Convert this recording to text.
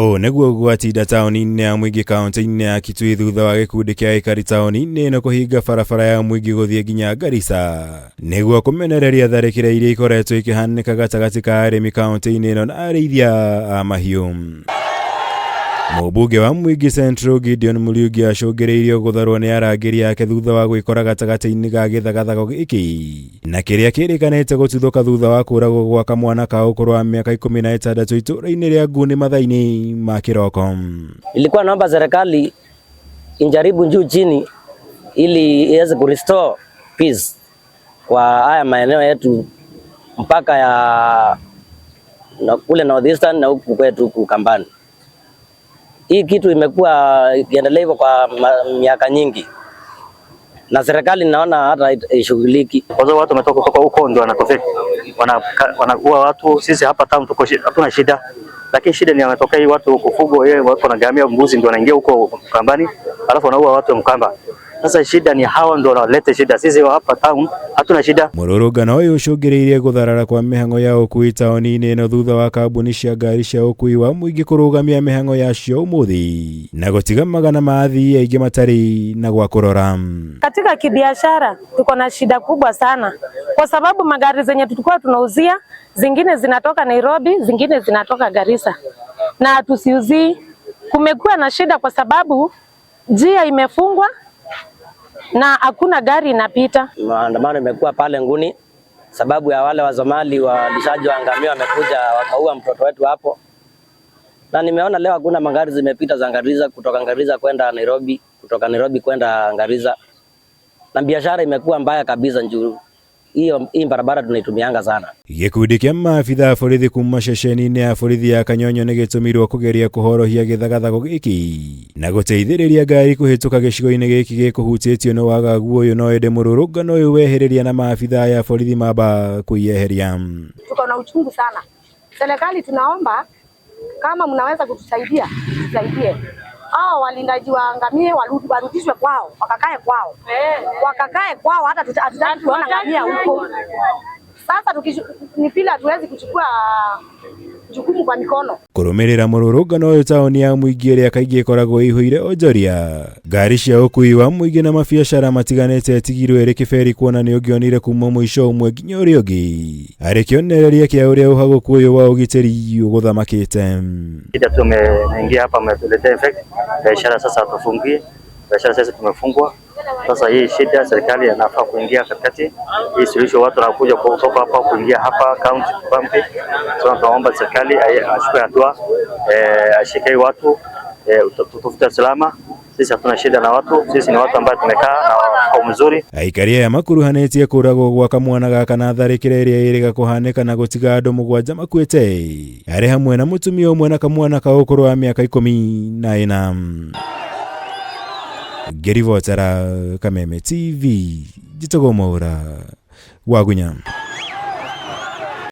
O neguo gwatinda taoni-inĩ ya Mwingi kaunti-inĩ ya Kitui thutha wa gĩkundi kĩa aikari taoni-inĩ ĩno kũhinga barabara ya Mwingi gũthiĩ nginya Garissa nĩguo kũmenereria tharĩkĩra iria ikoretwo ikĩhanĩka gatagatĩ ka arĩmi kaunti-inĩ ĩno na arĩithia a mahiũ. Mũmbunge wa Mwingi Central Gideon Muriuki acũngĩrĩirio gũtharwo nĩ arangĩri yake thutha wa gwĩkora gatagatĩ-inĩ ga gĩthagathago gĩkĩ na kĩrĩa kĩrĩkanĩte gũtuthũka thutha wa kũragwo gwa kamwana ka ũkũrũ wa mĩaka 16 itũũra-inĩ rĩa Nguni mathaa-inĩ ma kĩroko. Ilikuwa naomba serikali injaribu juu chini ili iweze kurestore peace kwa haya maeneo yetu mpaka ya kule Northeastern na huku kwetu Kambani. Hii kitu imekuwa ikiendelea hivyo kwa miaka nyingi na serikali naona hata ishughuliki. Kwa sababu watu wametoka kutoka huko ndio wanatofeka. Wanakuwa watu, sisi hapa town tuko hatuna shida. Lakini shida ni wanatoka hii watu kufugwa, yeye wako na gamia mbuzi ndio wanaingia huko Kambani, alafu wanaua watu wa Mkamba. Sasa shida ni hawa ndio wanaleta shida. Sisi hapa town hatuna shida. Mũrũrũngano ũyũ ũcũngĩrĩirie gũtharara kwa mĩhang'o ya ũkui taoni-inĩ ĩno thutha wa kambuni cia ngari cia ũkui wa Mwingi kũrũgamia mĩhang'o yacio ũmũthĩ na gũtiga magana ma athii aingĩ matarĩ na gwa kũrora. Katika kibiashara tuko na shida kubwa sana kwa sababu magari zenye tulikuwa tunauzia zingine zinatoka Nairobi, zingine zinatoka Garissa na tusiuzii. Kumekuwa na shida kwa sababu njia imefungwa na hakuna gari inapita. Maandamano imekuwa pale Nguni sababu ya wale wa Somali walishaji wa ngamia wamekuja wakaua mtoto wetu hapo. Na nimeona leo hakuna magari zimepita za Garissa kutoka Garissa kwenda Nairobi, kutoka Nairobi kwenda Garissa. Na biashara imekuwa mbaya kabisa njuu. Hii barabara tunaitumianga sana. Gĩkundi kĩa maabitha a borithi kuma ceceni-inĩ ya borithi ya Kanyonyo nĩ gĩtũmirwo kũgeria kũhorohia gĩthagathago gĩkĩ na gũteithĩrĩria ngari kũhĩtũka gĩcigo-inĩ gĩkĩ gĩkũhutĩtio nĩ wagagu ũyũ, no ĩndĩ mũrũrũngano ũyũ wehereria na maabitha ya borithi mamba kũieheria. Tuko na uchungu sana. Serikali tunaomba kama mnaweza kutusaidia, tusaidie. Hao walindaji wa ngamia warudishwe kwao, wakakae kwao hata tutaki kuona ngamia huko. Sasa ni pila hatuwezi kuchukua jukumu kwa mikono. Kũrũmĩrĩra mũrũrũngano ũyũ taoni ya Mwingi ĩrĩa kaingĩ ĩkoragwo ĩihũire onjoria, ngari cia ũkui wa Mwingi na mabiacara matiganĩte ĩtigirwo ĩrĩ kĩberi kuona nĩ ũngĩonire kuma mũico ũmwe nginya ũrĩa ũngĩ arĩ kĩonereria kĩa ũrĩa ũhagũku ũyũ wa ũgitĩri ũgũthamakĩte. Shida tumeingia hapa umetuletea effect. Biashara sasa tufungie. Biashara sasa tumefungwa. Sasa hii shida serikali inafaa kuingia katikati. Hii suluhisho watu wanakuja kutoka hapa kuingia hapa county pampi. So tunaomba serikali achukue hatua, ashike watu, tutafute salama. Sisi hatuna shida na watu, sisi ni watu ambao tumekaa na kwa mzuri. Aikari aya makuruhanĩtie kũragwo gwa kamwana gaka na tharĩkĩra ĩrĩa ĩrĩga kũhanĩka na gũtiga andũ 7 makuĩte arĩ hamwe na mũtumia ũmwe na kamwana ka ũkũrũ wa mĩaka 14. Ngĩribotera Kameme TV, Njĩtagwo Mwaũra wa Gunya.